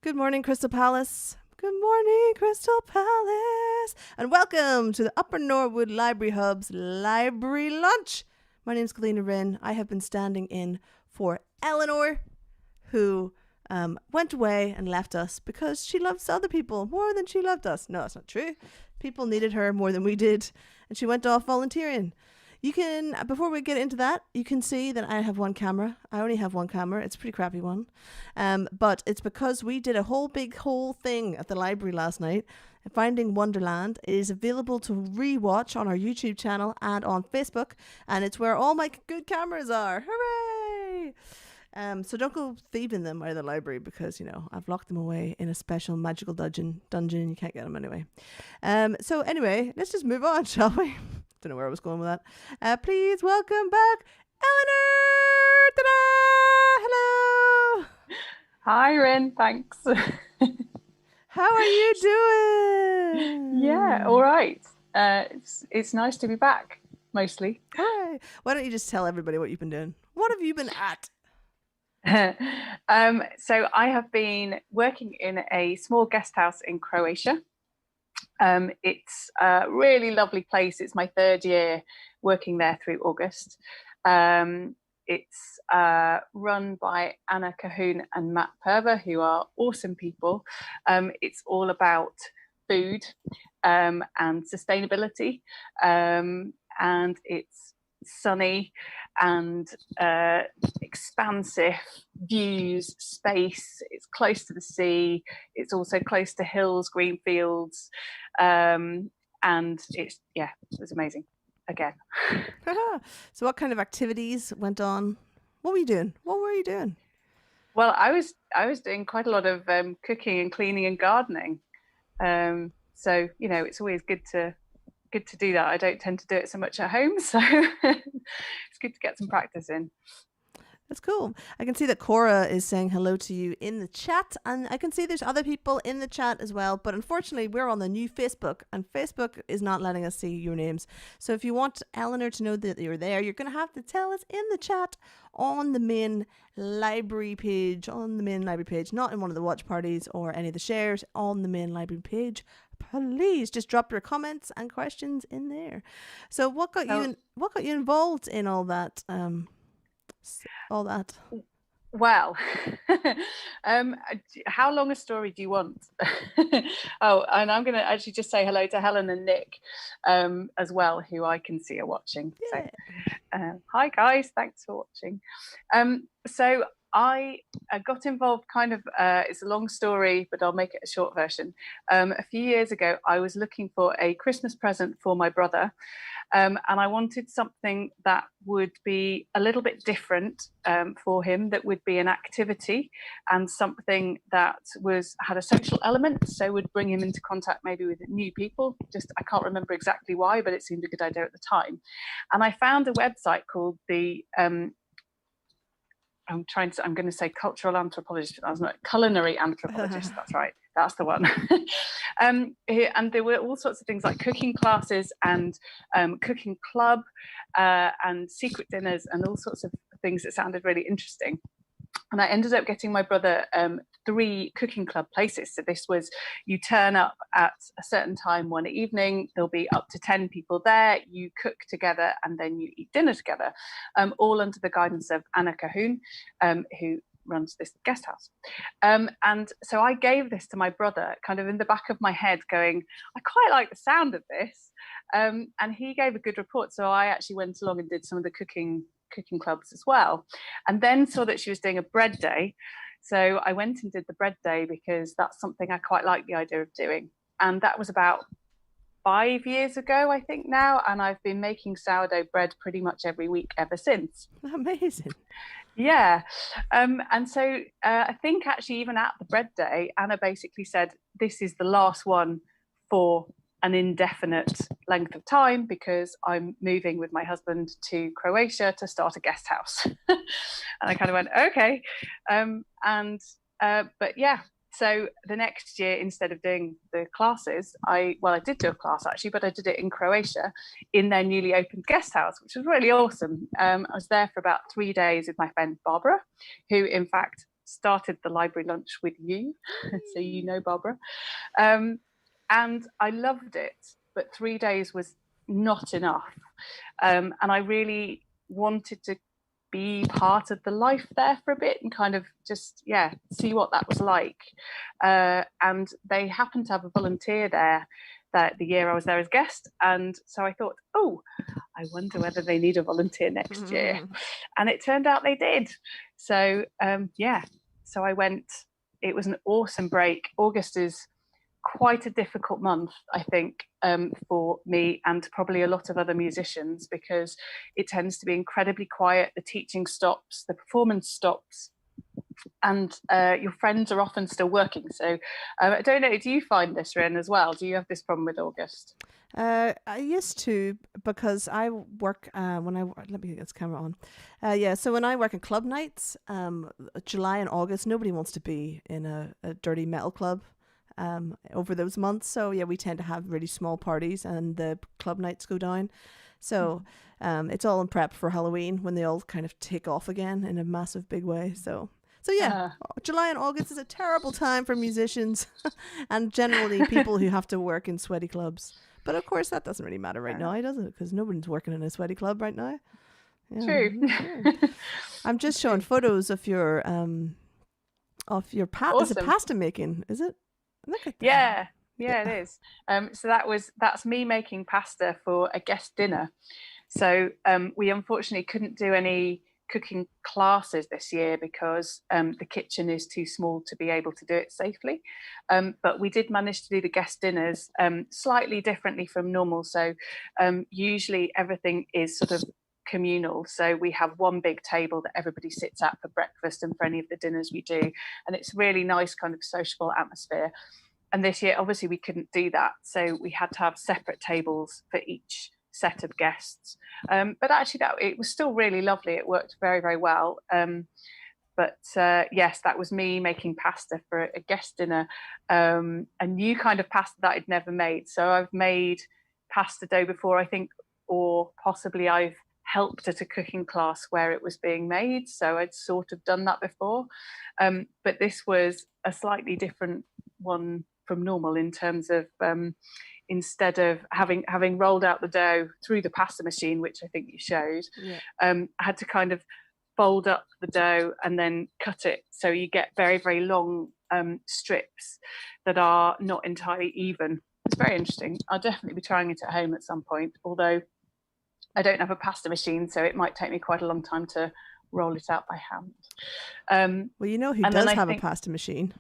Good morning, Crystal Palace. Good morning, Crystal Palace. And welcome to the Upper Norwood Library Hub's Library Lunch. My name's Galina.Rin. I have been standing in for Eleanor, who went away and left us because she loves other people more than she loved us. No, that's not true. People needed her more than we did, and she went off volunteering. You can, before we get into that, you can see that I have one camera. I only have one camera. It's a pretty crappy one. But it's because we did a whole thing at the library last night. Finding Wonderland is available to rewatch on our YouTube channel and on Facebook. And it's where all my good cameras are. Hooray! So don't go thieving them out of the library because, I've locked them away in a special magical dungeon and you can't get them anyway. So anyway, let's just move on, shall we? Don't know where I was going with that. Please welcome back Eleanor! Ta-da! Hello! Hi, Rin. Thanks. How are you doing? Yeah, all right. It's nice to be back, mostly. Hooray. Why don't you just tell everybody what you've been doing? What have you been at? So I have been working in a small guest house in Croatia. It's a really lovely place. It's my third year working there through August. It's run by Anna Cahoon and Matt Perver, who are awesome people. It's all about food and sustainability, and it's sunny and expansive views, space. It's close to the sea. It's also close to hills, green fields, and it was amazing again. So what kind of activities went on? What were you doing? Well, I was doing quite a lot of cooking and cleaning and gardening. So it's always good to do that. I don't tend to do it so much at home, so it's good to get some practice in. That's cool. I can see that Cora is saying hello to you in the chat, and I can see there's other people in the chat as well, but unfortunately we're on the new Facebook and Facebook is not letting us see your names. So if you want Eleanor to know that you're there, you're going to have to tell us in the chat on the main library page, not in one of the watch parties or any of the shares, on the main library page. Please just drop your comments and questions in there. So what got you involved in all that? Well, how long a story do you want? Oh, and I'm going to actually just say hello to Helen and Nick as well, who I can see are watching. Yeah. So, hi guys, thanks for watching. So I got involved it's a long story, but I'll make it a short version. A few years ago, I was looking for a Christmas present for my brother. And I wanted something that would be a little bit different for him, that would be an activity and something that had a social element, so would bring him into contact maybe with new people. I can't remember exactly why, but it seemed a good idea at the time. And I found a website called the I'm going to say cultural anthropologist, but that's not culinary anthropologist. That's right. That's the one. And there were all sorts of things like cooking classes and cooking club and secret dinners and all sorts of things that sounded really interesting. And I ended up getting my brother 3 cooking club places. So this was, you turn up at a certain time one evening, there'll be up to 10 people there, you cook together and then you eat dinner together, all under the guidance of Anna Cahoon, who runs this guest house. And so I gave this to my brother kind of in the back of my head going, I quite like the sound of this. And he gave a good report. So I actually went along and did some of the cooking clubs as well, and then saw that she was doing a bread day. So I went and did the bread day because that's something I quite like the idea of doing. And that was about 5 years ago, I think now. And I've been making sourdough bread pretty much every week ever since. Amazing. Yeah. And so I think actually even at the bread day, Anna basically said, this is the last one for an indefinite length of time because I'm moving with my husband to Croatia to start a guest house. And I kind of went, okay. But yeah, so the next year, instead of doing the classes, I did do a class actually, but I did it in Croatia in their newly opened guest house, which was really awesome. I was there for about 3 days with my friend Barbara, who in fact started the library lunch with you, so you know Barbara, and I loved it, but 3 days was not enough, and I really wanted to be part of the life there for a bit and kind of just see what that was like, and they happened to have a volunteer there that the year I was there as guest, and so I thought, oh, I wonder whether they need a volunteer next year, and it turned out they did. So so I went. It was an awesome break. August is quite a difficult month, I think, for me and probably a lot of other musicians, because it tends to be incredibly quiet. The teaching stops, the performance stops, and your friends are often still working. So I don't know, do you find this, Rin, as well? Do you have this problem with August? I used to, because I work when I let me get this camera on. So when I work in club nights, July and August, nobody wants to be in a dirty metal club over those months. So we tend to have really small parties and the club nights go down. So it's all in prep for Halloween, when they all kind of take off again in a massive big way. So July and August is a terrible time for musicians and generally people who have to work in sweaty clubs. But of course that doesn't really matter right now, does it? Because nobody's working in a sweaty club right now. True. I'm just showing photos of your Awesome. Is it pasta making? Is it? Look at that. Yeah, it is. So that's me making pasta for a guest dinner. So we unfortunately couldn't do any cooking classes this year because the kitchen is too small to be able to do it safely. But we did manage to do the guest dinners slightly differently from normal. So usually everything is sort of communal. So we have one big table that everybody sits at for breakfast and for any of the dinners we do. And it's really nice kind of sociable atmosphere. And this year, obviously, we couldn't do that. So we had to have separate tables for each set of guests. But actually, it was still really lovely. It worked very, very well. But yes, that was me making pasta for a guest dinner, a new kind of pasta that I'd never made. So I've made pasta dough before, I think, or possibly I've helped at a cooking class where it was being made. So I'd sort of done that before. But this was a slightly different one from normal in terms of instead of having rolled out the dough through the pasta machine, which I think you showed, I had to kind of fold up the dough and then cut it. So you get very, very long strips that are not entirely even. It's very interesting. I'll definitely be trying it at home at some point, although I don't have a pasta machine, so it might take me quite a long time to roll it out by hand. Well, you know who does have a pasta machine?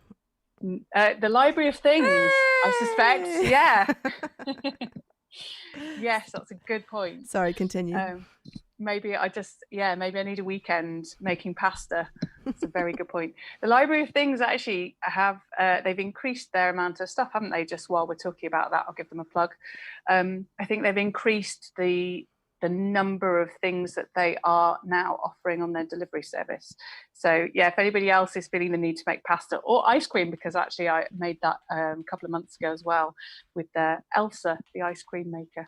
The Library of Things, I suspect. Yeah. Yes, that's a good point. Sorry, continue. Maybe I need a weekend making pasta. That's a very good point. The Library of Things actually have, they've increased their amount of stuff, haven't they? Just while we're talking about that, I'll give them a plug. I think they've increased the number of things that they are now offering on their delivery service. So if anybody else is feeling the need to make pasta or ice cream, because actually I made that a couple of months ago as well with Elsa, the ice cream maker.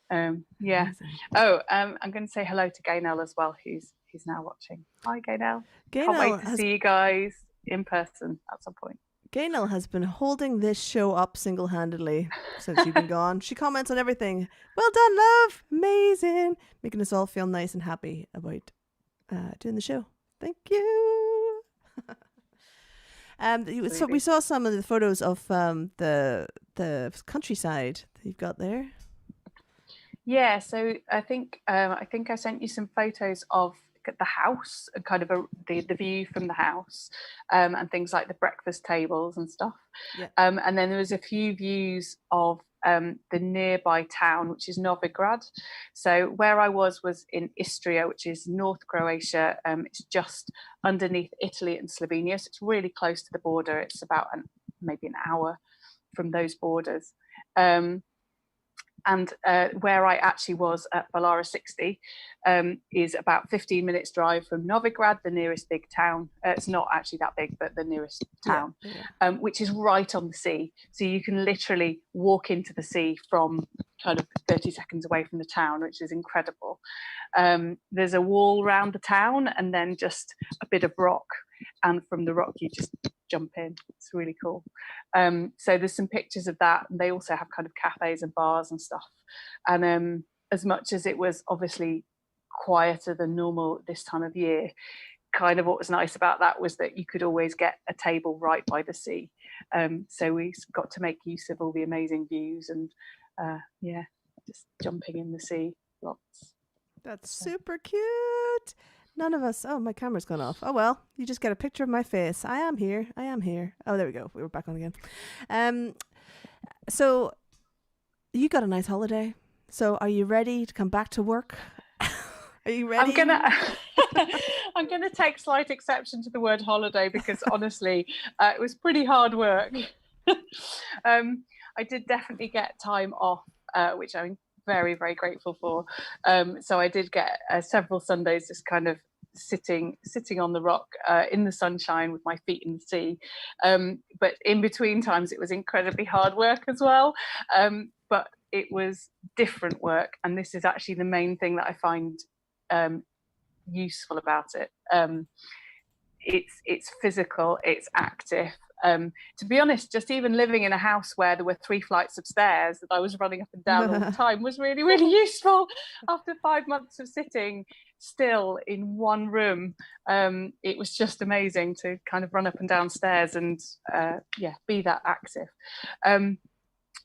I'm going to say hello to Gaynell as well, who's now watching. Hi, Gaynell. Can't wait to see you guys in person at some point. Gaynell has been holding this show up single-handedly since you've been gone. She comments on everything. Well done, love. Amazing. Making us all feel nice and happy about doing the show. Thank you. So we saw some of the photos of the countryside that you've got there. Yeah, so I think I sent you some photos of the house and kind of the view from the house, and things like the breakfast tables and stuff. And then there was a few views of the nearby town, which is Novigrad. So where I was in Istria, which is North Croatia. It's just underneath Italy and Slovenia, so it's really close to the border. It's about maybe an hour from those borders. And where I actually was at Balara 60 is about 15 minutes drive from Novigrad, the nearest big town. It's not actually that big, but the nearest town, which is right on the sea. So you can literally walk into the sea from kind of 30 seconds away from the town, which is incredible. There's a wall around the town and then just a bit of rock, and from the rock you just jump in. It's really cool. So there's some pictures of that, and they also have kind of cafes and bars and stuff. And as much as it was obviously quieter than normal this time of year, kind of what was nice about that was that you could always get a table right by the sea. So we got to make use of all the amazing views and just jumping in the sea lots. That's super cute. None of us. Oh, my camera's gone off. Oh, well, you just get a picture of my face. I am here. Oh, there we go. We were back on again. So you got a nice holiday. So are you ready to come back to work? Are you ready? I'm gonna take slight exception to the word holiday because honestly, it was pretty hard work. I did definitely get time off, which I'm very, very grateful for. So I did get several Sundays just kind of sitting on the rock in the sunshine with my feet in the sea. But in between times, it was incredibly hard work as well. But it was different work, and this is actually the main thing that I find useful about it. It's physical, it's active. To be honest, just even living in a house where there were 3 flights of stairs that I was running up and down all the time was really, really useful. After 5 months of sitting still in one room, it was just amazing to kind of run up and down stairs and be that active.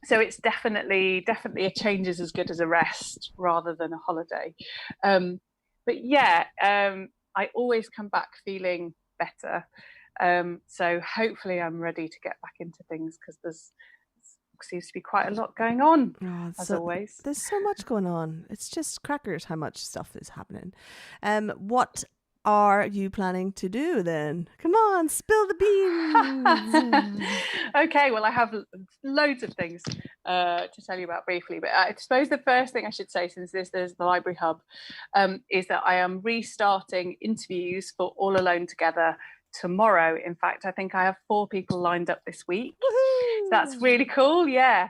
So it's definitely a change is as good as a rest rather than a holiday. But I always come back feeling better. So hopefully I'm ready to get back into things because there seems to be quite a lot going on, as always. There's so much going on. It's just crackers how much stuff is happening. What are you planning to do then? Come on, spill the beans. Okay, well, I have loads of things to tell you about briefly, but I suppose the first thing I should say, since this is the Library Hub, is that I am restarting interviews for All Alone Together tomorrow. In fact, I think I have 4 people lined up this week. So that's really cool. Yeah.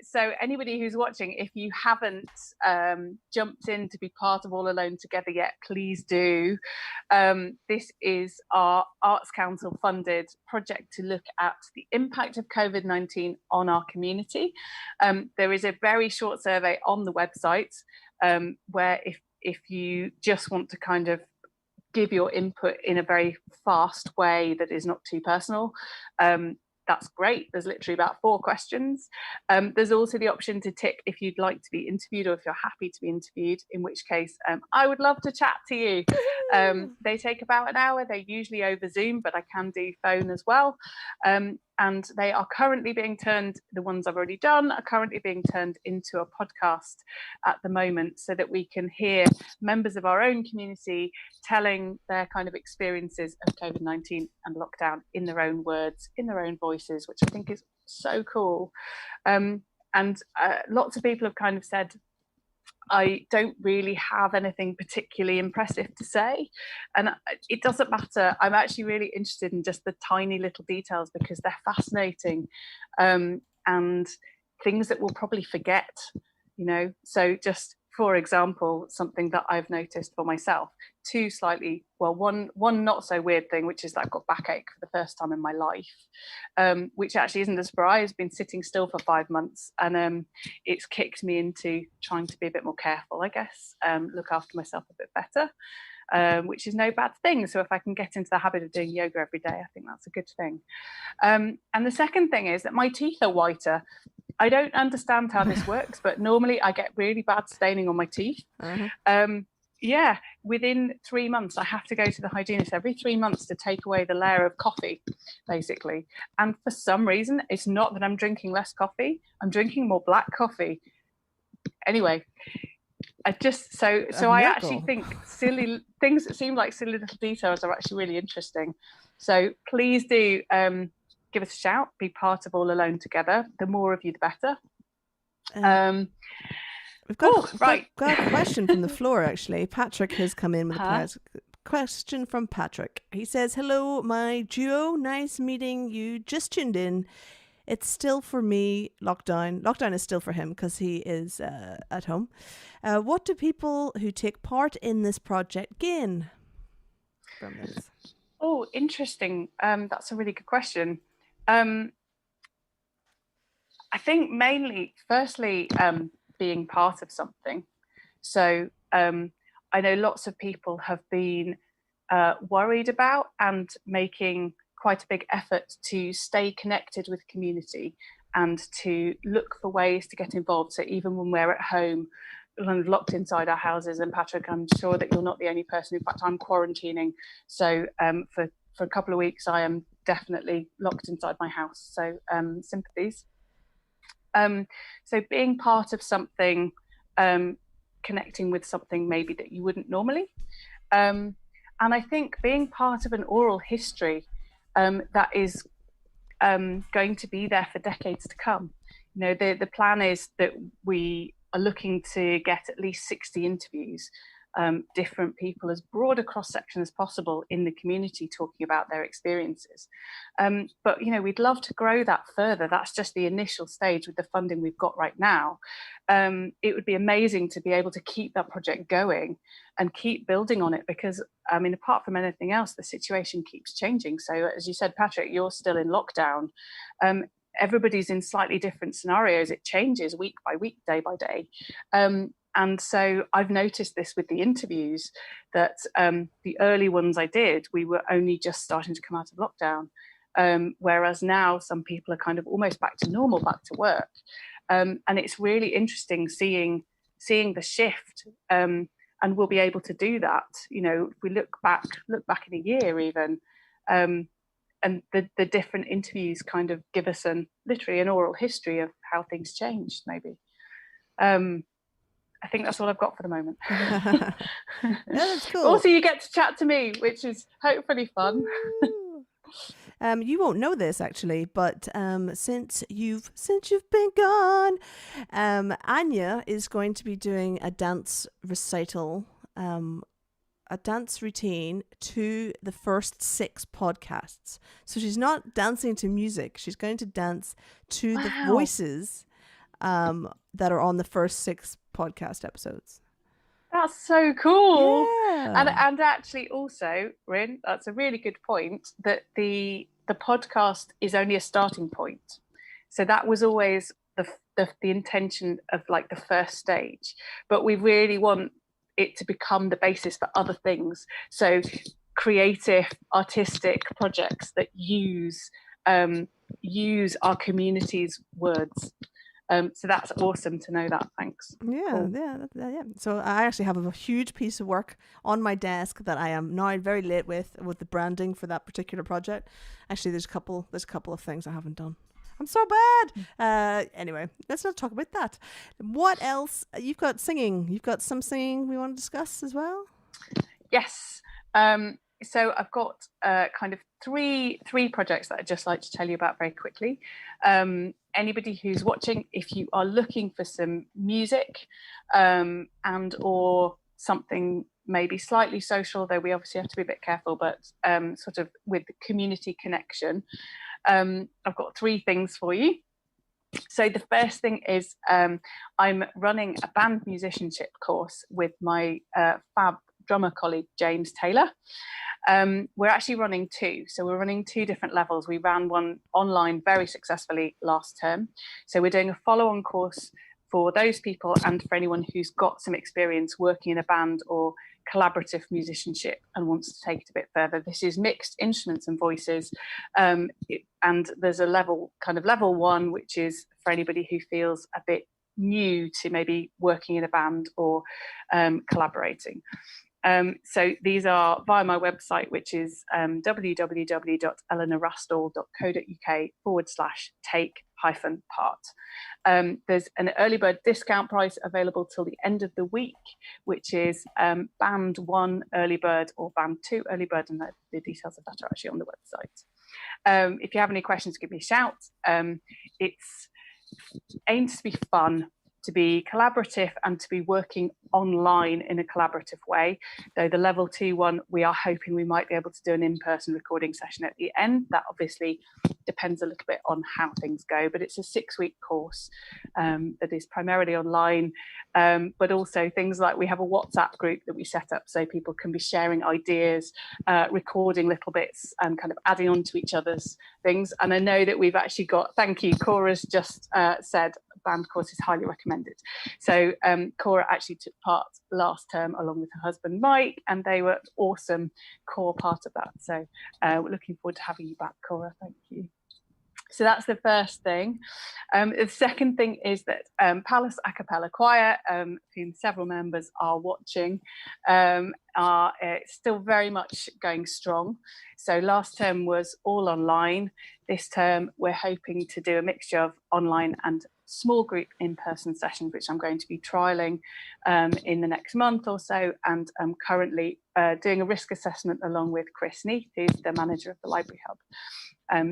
So anybody who's watching, if you haven't jumped in to be part of All Alone Together yet, please do. This is our Arts Council funded project to look at the impact of COVID-19 on our community. There is a very short survey on the website where if you just want to kind of give your input in a very fast way that is not too personal, that's great. There's literally about 4 questions. There's also the option to tick if you'd like to be interviewed or if you're happy to be interviewed, in which case I would love to chat to you. They take about an hour. They're usually over Zoom, but I can do phone as well. And they are currently being turned, the ones I've already done are currently being turned into a podcast at the moment so that we can hear members of our own community telling their kind of experiences of COVID-19 and lockdown in their own words, in their own voices, which I think is so cool. And lots of people have kind of said, I don't really have anything particularly impressive to say, and it doesn't matter. I'm actually really interested in just the tiny little details because they're fascinating, and things that we'll probably forget, so just for example, something that I've noticed for myself, 2 slightly, well, one not so weird thing, which is that I've got backache for the first time in my life, which actually isn't a surprise. I've been sitting still for 5 months, and it's kicked me into trying to be a bit more careful, I guess, look after myself a bit better, which is no bad thing. So if I can get into the habit of doing yoga every day, I think that's a good thing. And the second thing is that my teeth are whiter. I don't understand how this works, but normally I get really bad staining on my teeth. Within 3 months, I have to go to the hygienist every 3 months to take away the layer of coffee, basically. And for some reason, it's not that I'm drinking less coffee, I'm drinking more black coffee. Anyway, I actually think silly things that seem like silly little details are actually really interesting. So please do give us a shout, be part of All Alone Together. The more of you, the better. We've got a question from the floor, actually. Patrick has come in with a question from Patrick. He says, hello, my duo. Nice meeting you. Just tuned in. it's still for me lockdown. Lockdown is still for him because he is at home. What do people who take part in this project gain from this? Oh, interesting. That's a really good question. I think mainly, firstly, being part of something. So I know lots of people have been worried about and making quite a big effort to stay connected with community and to look for ways to get involved. So even when we're at home, locked inside our houses, and Patrick, I'm sure that you're not the only person. In fact, I'm quarantining. So for a couple of weeks, I am definitely locked inside my house. So sympathies. So being part of something, connecting with something maybe that you wouldn't normally. And I think being part of an oral history that is going to be there for decades to come. You know, the plan is that we are looking to get at least 60 interviews, different people, as broad a cross section as possible in the community, talking about their experiences. But you know, we'd love to grow that further. That's just the initial stage with the funding we've got right now. It would be amazing to be able to keep that project going and keep building on it, because I mean, apart from anything else, the situation keeps changing. So as you said, Patrick, you're still in lockdown. Everybody's in slightly different scenarios. It changes week by week, day by day. And so I've noticed this with the interviews, that the early ones I did, we were only just starting to come out of lockdown. Whereas now some people are kind of almost back to normal, back to work. And it's really interesting seeing the shift. And we'll be able to do that. You know, if we look back in a year even, and the different interviews kind of give us literally an oral history of how things changed, maybe. I think that's all I've got for the moment. Yeah, that's cool. Also, you get to chat to me, which is hopefully fun. You won't know this actually, but since you've been gone, Anya is going to be doing a dance recital, a dance routine to the first 6 podcasts. So she's not dancing to music; she's going to dance to the voices that are on the first 6 podcast episodes. That's so cool. Yeah. And actually also, Rin, that's a really good point, that the podcast is only a starting point. So that was always the intention of like the first stage, but we really want it to become the basis for other things. So creative, artistic projects that use our community's words. So that's awesome to know that. Thanks. Yeah, cool. Yeah. So I actually have a huge piece of work on my desk that I am now very late with the branding for that particular project. Actually, there's a couple of things I haven't done. I'm so bad. Anyway, let's not talk about that. What else? You've got singing. You've got some singing we want to discuss as well? Yes. So I've got kind of three projects that I'd just like to tell you about very quickly. Anybody who's watching, if you are looking for some music and or something maybe slightly social, though we obviously have to be a bit careful, but sort of with the community connection, I've got 3 things for you. So the first thing is I'm running a band musicianship course with my fab drummer colleague, James Taylor. We're actually running 2. So we're running 2 different levels. We ran one online very successfully last term. So we're doing a follow-on course for those people and for anyone who's got some experience working in a band or collaborative musicianship and wants to take it a bit further. This is mixed instruments and voices. And there's a level 1, which is for anybody who feels a bit new to maybe working in a band or collaborating. So these are via my website, which is www.eleanorrustall.co.uk/take-part. There's an early bird discount price available till the end of the week, which is band 1 early bird or band 2 early bird, and the details of that are actually on the website. If you have any questions, give me a shout. It's aims to be fun, to be collaborative, and to be working online in a collaborative way. Though the level 2 one, we are hoping we might be able to do an in-person recording session at the end. That obviously depends a little bit on how things go, but it's a 6-week course that is primarily online, but also things like we have a WhatsApp group that we set up so people can be sharing ideas, recording little bits and kind of adding on to each other's things. And I know that we've actually got, thank you, Cora's just said band course is highly recommended. So Cora actually took part last term along with her husband Mike, and they were awesome core part of that. So we're looking forward to having you back, Cora. Thank you. So that's the first thing. The second thing is that Palace A Cappella Choir, whom several members are watching, are still very much going strong. So last term was all online. This term we're hoping to do a mixture of online and small group in-person sessions, which I'm going to be trialling in the next month or so, and I'm currently doing a risk assessment along with Chris Neath, who's the manager of the Library Hub,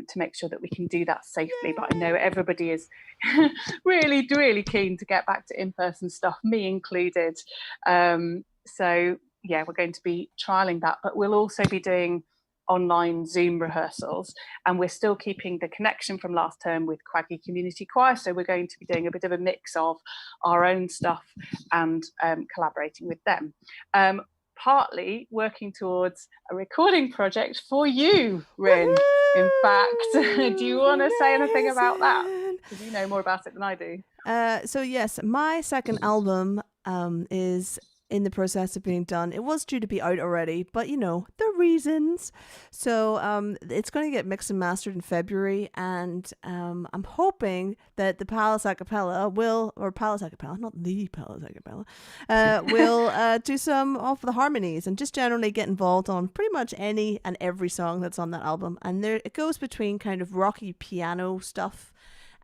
to make sure that we can do that safely. But I know everybody is really, really keen to get back to in-person stuff, me included. So yeah, we're going to be trialing that, but we'll also be doing online Zoom rehearsals, and we're still keeping the connection from last term with Quaggy Community Choir. So we're going to be doing a bit of a mix of our own stuff and collaborating with them. Partly working towards a recording project for you, Rin. Woo-hoo! In fact, do you want to say anything about that? Because you know more about it than I do. So yes, my second album is in the process of being done. It was due to be out already, but you know, the reasons. So it's going to get mixed and mastered in February, and I'm hoping that the Palace A Cappella will, or Palace A Cappella, not the Palace A Cappella, will do some of the harmonies and just generally get involved on pretty much any and every song that's on that album. And there it goes between kind of rocky piano stuff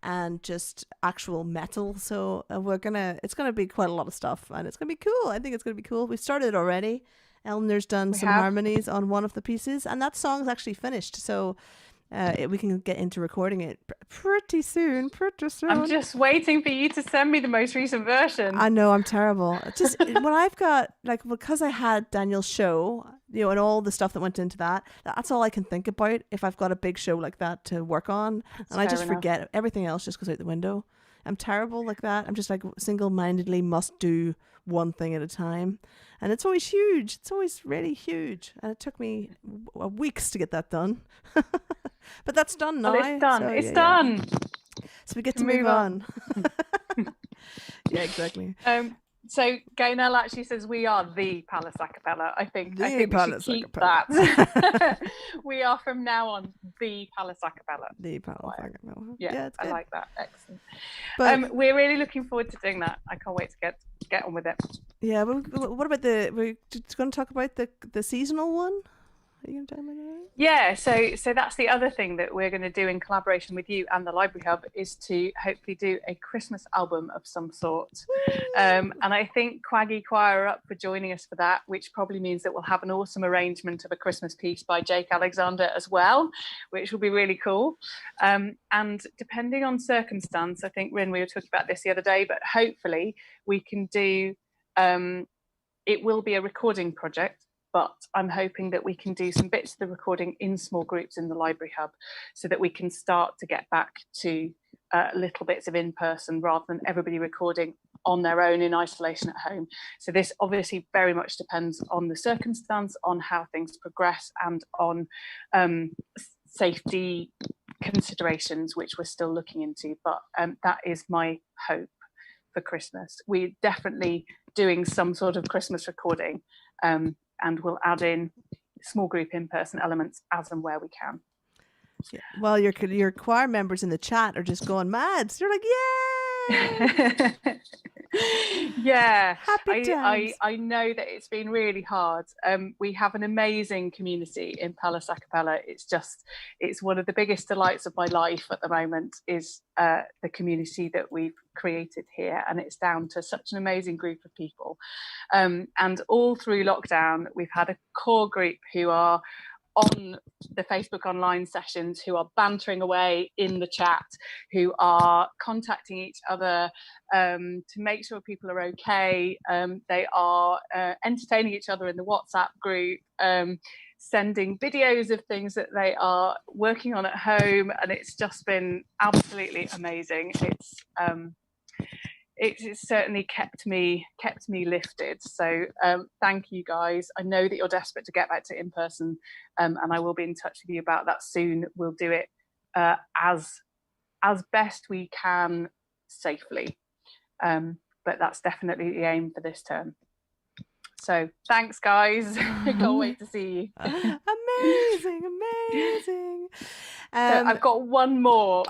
and just actual metal. So it's gonna be quite a lot of stuff, and it's gonna be cool. I think it's gonna be cool. We started already. Eleanor's done some harmonies on one of the pieces, and that song's actually finished. So we can get into recording it pretty soon. I'm just waiting for you to send me the most recent version. I know, I'm terrible. Just when I've got, like, because I had Daniel's show, you know, and all the stuff that went into that, that's all I can think about if I've got a big show like that to work on. That's and I just forget everything else, just goes out the window. I'm terrible like that. I'm just like single-mindedly must do one thing at a time. And it's always huge. It's always really huge. And it took me weeks to get that done. But that's done now. Well, it's done. So, it's done. Yeah. So we get to move on. Yeah, exactly. So Gaynell actually says we are the Palace A Cappella. I think we should keep that. We are from now on the Palace A Cappella. The Palace A Cappella. Yeah, I like that. Excellent. But we're really looking forward to doing that. I can't wait to get on with it. Yeah, but what about we're just going to talk about the seasonal one? Are you going to tell me that? Yeah, so that's the other thing that we're going to do in collaboration with you and the Library Hub, is to hopefully do a Christmas album of some sort. And I think Quaggy Choir are up for joining us for that, which probably means that we'll have an awesome arrangement of a Christmas piece by Jake Alexander as well, which will be really cool. And depending on circumstance, I think, Rin, we were talking about this the other day, but hopefully we can do, it will be a recording project, but I'm hoping that we can do some bits of the recording in small groups in the Library Hub so that we can start to get back to little bits of in-person rather than everybody recording on their own in isolation at home. So this obviously very much depends on the circumstance, on how things progress, and on safety considerations, which we're still looking into. But that is my hope for Christmas. We're definitely doing some sort of Christmas recording, and we'll add in small group in-person elements as and where we can. Yeah. Well, your choir members in the chat are just going mad. So you're like, yay! Yeah, happy times. I know that it's been really hard. We have an amazing community in Palace A Cappella. It's one of the biggest delights of my life at the moment is the community that we've created here, and it's down to such an amazing group of people. And all through lockdown, we've had a core group who are on the Facebook online sessions, who are bantering away in the chat, who are contacting each other to make sure people are okay. They are entertaining each other in the WhatsApp group, sending videos of things that they are working on at home, and it's just been absolutely amazing. It's certainly kept me lifted. So thank you guys. I know that you're desperate to get back to in person, and I will be in touch with you about that soon. We'll do it as best we can safely, but that's definitely the aim for this term. So thanks, guys. I can't wait to see you. Amazing. So I've got one more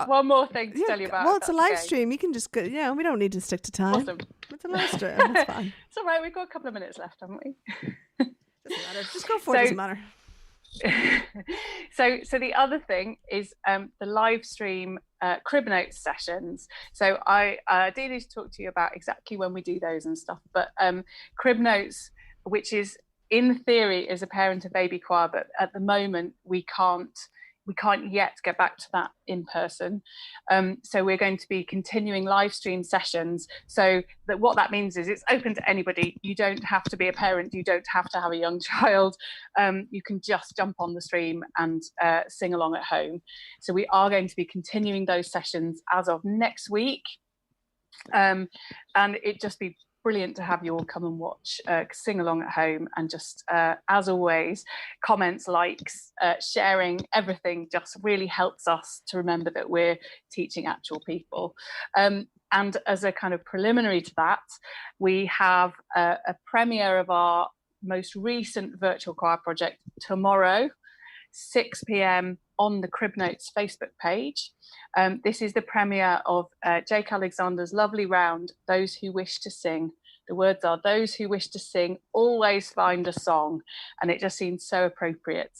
thing to tell you about. Well, it's a live stream. You can just go. Yeah, we don't need to stick to time. Awesome. It's a live stream. That's fine. It's all right. We've got a couple of minutes left, haven't we? Doesn't matter. Just go for it. Doesn't matter. So the other thing is the live stream crib notes sessions. So I do need to talk to you about exactly when we do those and stuff. But crib notes, which is in theory is a parent and baby choir, but at the moment we can't yet get back to that in person. So we're going to be continuing live stream sessions. So that what that means is it's open to anybody. You don't have to be a parent. You don't have to have a young child. You can just jump on the stream and sing along at home. So we are going to be continuing those sessions as of next week. And it'd just be brilliant to have you all come and watch, sing along at home, and just as always, comments, likes, sharing, everything just really helps us to remember that we're teaching actual people. And as a kind of preliminary to that, we have a premiere of our most recent virtual choir project tomorrow, 6 p.m. on the Crib Notes Facebook page. This is the premiere of Jake Alexander's lovely round, Those Who Wish to Sing. The words are, those who wish to sing always find a song. And it just seems so appropriate.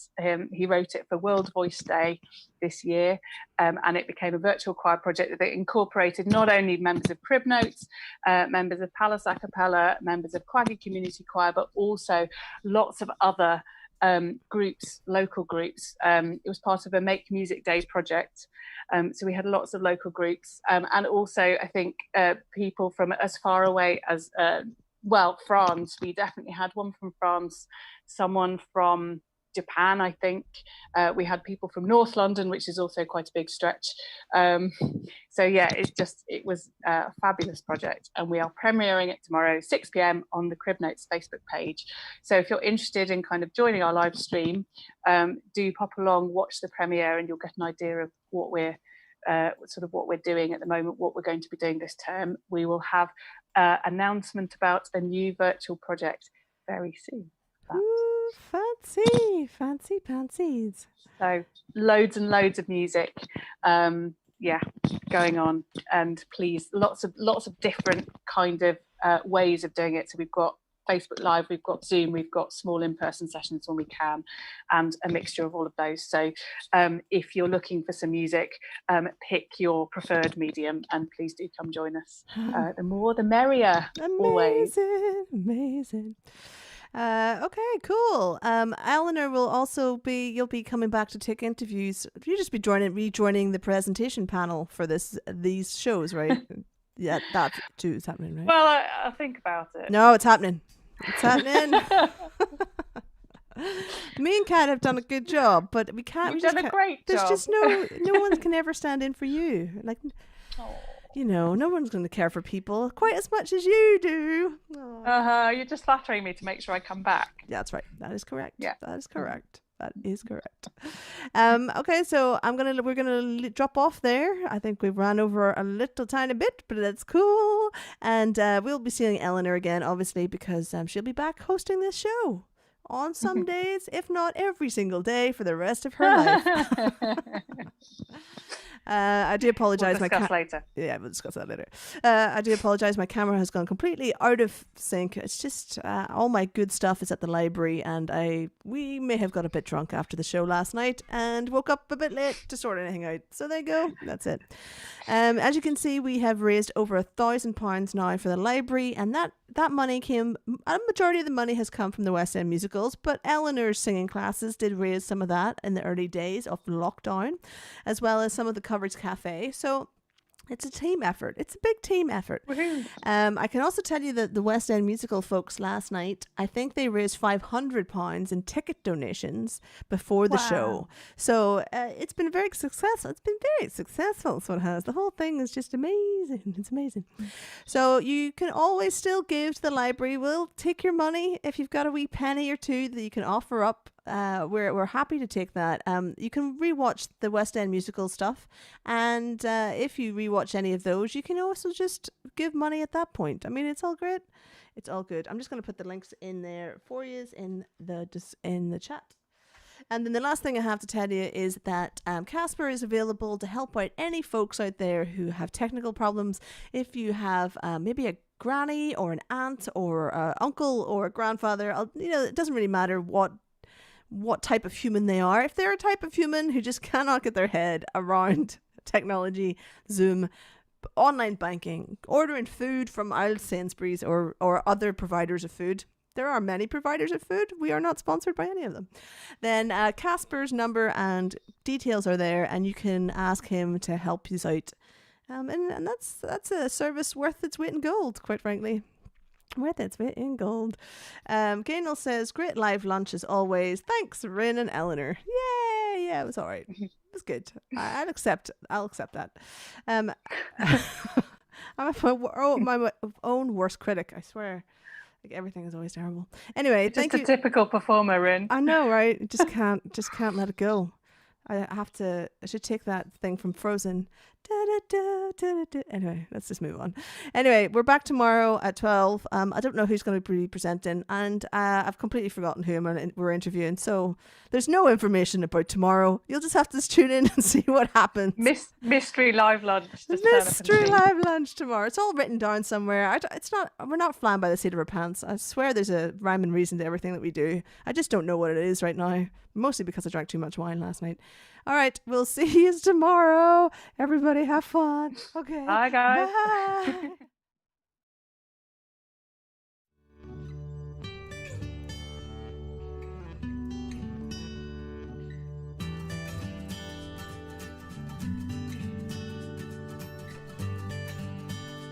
He wrote it for World Voice Day this year, and it became a virtual choir project that incorporated not only members of Crib Notes, members of Palace A Cappella, members of Quaggy Community Choir, but also lots of other groups, local groups. It was part of a Make Music Day project. So we had lots of local groups, and also I think people from as far away as, France. We definitely had one from France, someone from Japan, I think. We had people from North London, which is also quite a big stretch. So yeah, it was a fabulous project, and we are premiering it tomorrow, 6 p.m. on the Crib Notes Facebook page. So if you're interested in kind of joining our live stream, do pop along, watch the premiere, and you'll get an idea of what we're doing at the moment, what we're going to be doing this term. We will have announcement about a new virtual project very soon. Ooh, fancy pansies. So loads and loads of music, going on, and please, lots of different kind of ways of doing it. So we've got Facebook Live, we've got Zoom, we've got small in-person sessions when we can, and a mixture of all of those. So if you're looking for some music, pick your preferred medium, and please do come join us. The more the merrier. Amazing. Okay, cool. Eleanor you'll be coming back to take interviews. You just be rejoining the presentation panel for these shows, right? Yeah, that too is happening, right? Well, I'll think about it. No, it's happening. Me and Kat have done a good job, but we can't. You've done a great job. There's just no one can ever stand in for you. Like, no one's going to care for people quite as much as you do. You're just flattering me to make sure I come back. Yeah, that's right. That is correct. Yeah, that is correct. Okay, so we're gonna drop off there. I think we've ran over a little tiny bit, but that's cool. And we'll be seeing Eleanor again, obviously, because she'll be back hosting this show on some days, if not every single day, for the rest of her life. I do apologize. We'll discuss later. Yeah, we'll discuss that later. I do apologize. My camera has gone completely out of sync. It's just all my good stuff is at the library, and we may have got a bit drunk after the show last night and woke up a bit late to sort anything out. So there you go. That's it. As you can see, we have raised over £1,000 now for the library, and that money came. A majority of the money has come from the West End musicals, but Eleanor's singing classes did raise some of that in the early days of lockdown, as well as some of the Covers Cafe. So it's a team effort. It's a big team effort. I can also tell you that the West End musical folks last night, I think they raised £500 in ticket donations before the show. So it's been very successful. It's been very successful. So it has. The whole thing is just amazing. It's amazing. So you can always still give to the library. We'll take your money if you've got a wee penny or two that you can offer up. We're happy to take that. You can rewatch the West End musical stuff, and if you rewatch any of those, you can also just give money at that point. I mean, it's all great. It's all good. I'm just going to put the links in there for you in the chat. And then the last thing I have to tell you is that Casper is available to help out any folks out there who have technical problems. If you have maybe a granny or an aunt or an uncle or a grandfather, it doesn't really matter what type of human they are. If they're a type of human who just cannot get their head around technology, Zoom, online banking, ordering food from Sainsbury's or other providers of food, there are many providers of food. We are not sponsored by any of them. Then Casper's number and details are there, and you can ask him to help you out. And that's a service worth its weight in gold, quite frankly. Worth its weight in gold. Gaynell says, great live lunch as always. Thanks, Rin and Eleanor. Yay! Yeah, it was all right. It was good. I'll accept that. I'm my own worst critic, I swear. Like, everything is always terrible. Anyway, thank you. Just a typical performer, Rin. I know, right? Just can't let it go. I should take that thing from Frozen. Anyway, let's just move on. Anyway, we're back tomorrow at 12. I don't know who's going to be presenting, and I've completely forgotten who we're interviewing. So there's no information about tomorrow. You'll just have to tune in and see what happens. Mystery live lunch. Mystery live lunch tomorrow. It's all written down somewhere. We're not flying by the seat of our pants. I swear there's a rhyme and reason to everything that we do. I just don't know what it is right now. Mostly because I drank too much wine last night. All right, we'll see you tomorrow. Everybody have fun. Okay. Bye, guys. Bye.